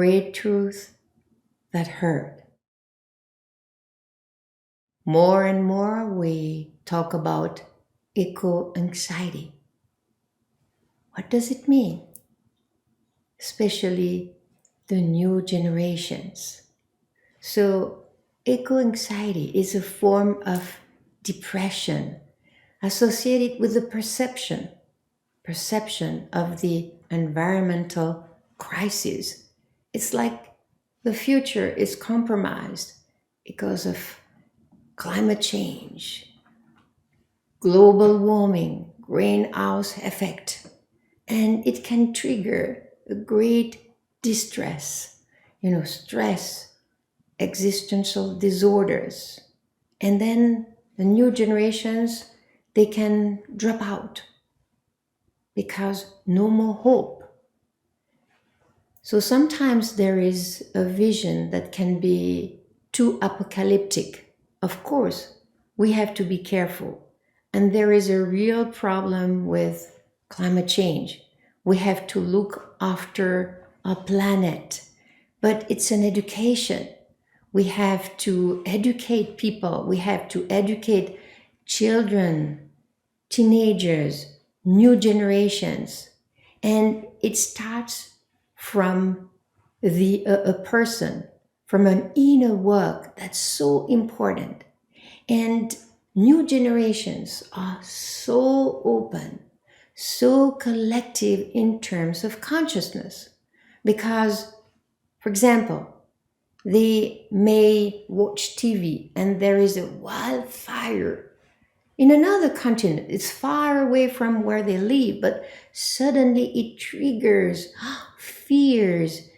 great truth that hurt. More and more we talk about eco-anxiety. What does it mean? Especially the new generations. So eco-anxiety is a form of depression associated with the perception of the environmental crisis. It's like the future is compromised because of climate change, global warming, greenhouse effect, and it can trigger a great distress, stress, existential disorders. And then the new generations, they can drop out because no more hope. So sometimes there is a vision that can be too apocalyptic. Of course, we have to be careful. And there is a real problem with climate change. We have to look after our planet, but it's an education. We have to educate people. We have to educate children, teenagers, new generations. And it starts from a person, from an inner work that's so important. And new generations are so open, so collective in terms of consciousness. Because, for example, they may watch TV and there is a wildfire in another continent. It's far away from where they live, but suddenly it triggers fears,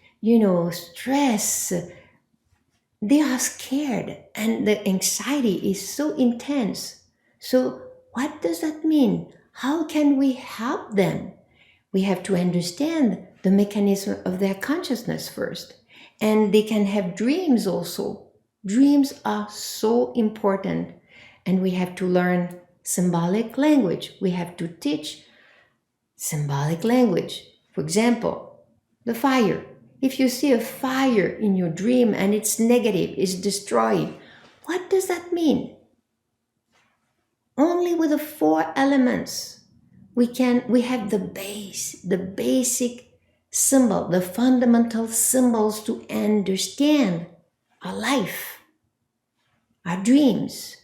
stress. They are scared and the anxiety is so intense. So what does that mean? How can we help them? We have to understand the mechanism of their consciousness first. And they can have dreams also. Dreams are so important. And we have to learn symbolic language. We have to teach symbolic language. For example, the fire. If you see a fire in your dream and it's negative, it's destroying, what does that mean? Only with the 4 elements we have the basic symbol, the fundamental symbols to understand our life, our dreams.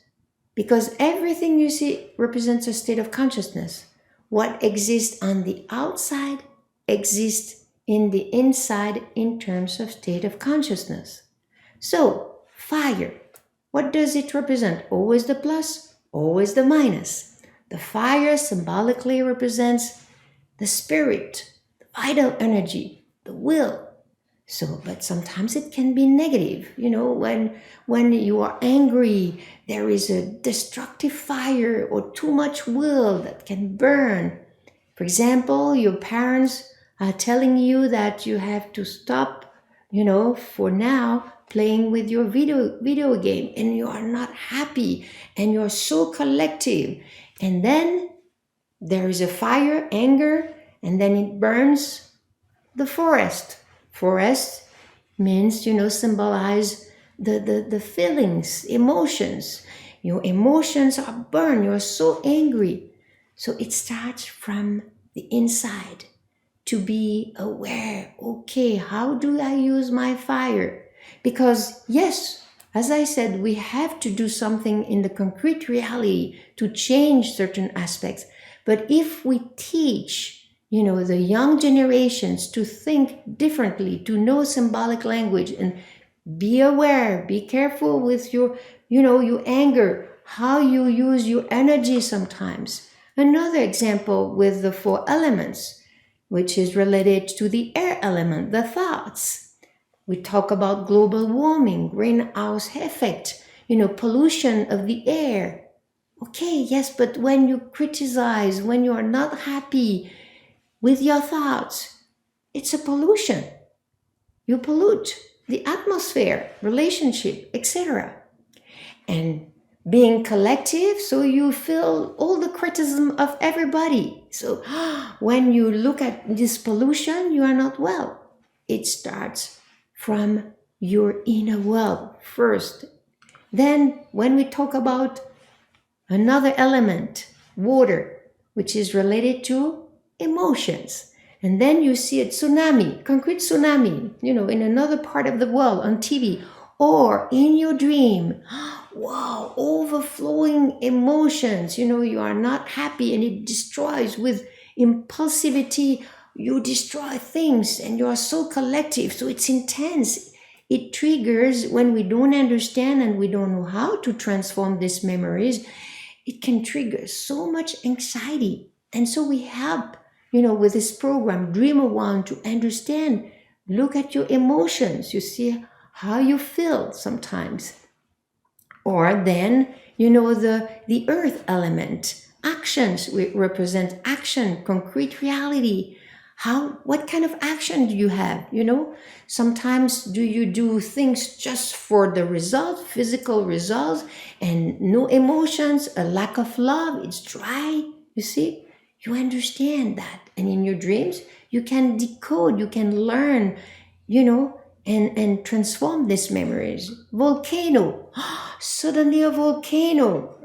Because everything you see represents a state of consciousness. What exists on the outside exists in the inside in terms of state of consciousness. So, fire, what does it represent? Always the plus, always the minus. The fire symbolically represents the spirit, the vital energy, the will. So, but sometimes it can be negative. When you are angry, there is a destructive fire or too much will that can burn. For example, your parents are telling you that you have to stop, for now, playing with your video game, and you are not happy, and you're so collective. And then there is a fire, anger, and then it burns the forest. Forest means, symbolize the feelings, emotions. Your emotions are burned. You're so angry. So it starts from the inside to be aware. Okay, how do I use my fire? Because yes, as I said, we have to do something in the concrete reality to change certain aspects. But if we teach the young generations to think differently, to know symbolic language and be aware, be careful with your anger, how you use your energy sometimes. Another example with the 4 elements, which is related to the air element, the thoughts. We talk about global warming, greenhouse effect, pollution of the air. Okay, yes, but when you criticize, when you are not happy with your thoughts, it's a pollution. You pollute the atmosphere, relationship, etc. And being collective, so you feel all the criticism of everybody. So when you look at this pollution, you are not well. It starts from your inner world first. Then, when we talk about another element, water, which is related to emotions. And then you see a tsunami, concrete tsunami, in another part of the world on TV or in your dream. Wow, overflowing emotions. You are not happy and it destroys with impulsivity. You destroy things and you are so collective. So it's intense. It triggers when we don't understand and we don't know how to transform these memories. It can trigger so much anxiety. And so we help, with this program, DreamerOne, to understand, look at your emotions. You see how you feel sometimes. Or then, the earth element. Actions represent action, concrete reality. What kind of action do you have? Sometimes do you do things just for the result, physical results, and no emotions, a lack of love, it's dry. You see, you understand that. And in your dreams, you can decode, you can learn, and transform these memories. Volcano, suddenly a volcano,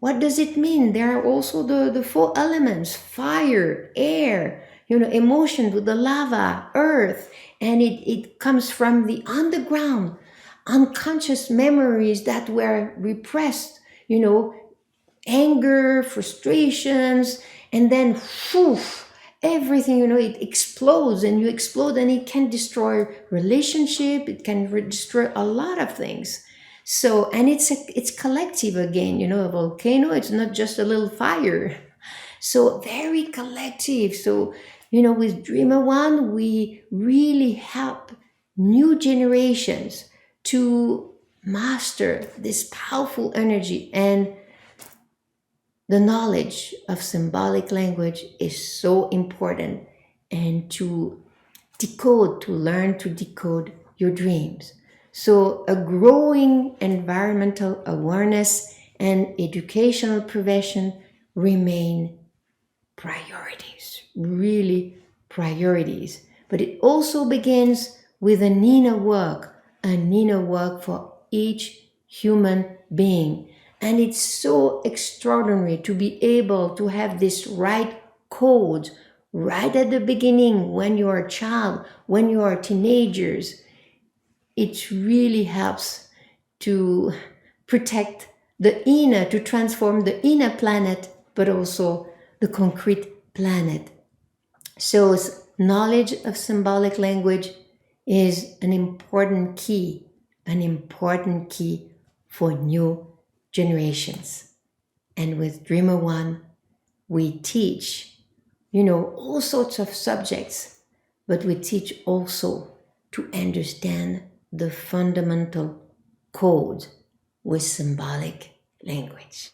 what does it mean? There are also the four elements: fire, air, emotion with the lava, earth, and it comes from the underground, unconscious memories that were repressed, anger, frustrations, and then everything, it explodes and you explode, and it can destroy relationship, it can destroy a lot of things. So, and it's collective again, a volcano, it's not just a little fire. So very collective. So, with DreamerOne, we really help new generations to master this powerful energy. And the knowledge of symbolic language is so important, and to learn to decode your dreams. So a growing environmental awareness and educational prevention remain priorities, really priorities. But it also begins with an inner work for each human being. And it's so extraordinary to be able to have this right code right at the beginning when you are a child, when you are teenagers. It really helps to protect the inner, to transform the inner planet, but also the concrete planet. So knowledge of symbolic language is an important key for new generations. And with DreamerOne, we teach, all sorts of subjects, but we teach also to understand the fundamental code with symbolic language.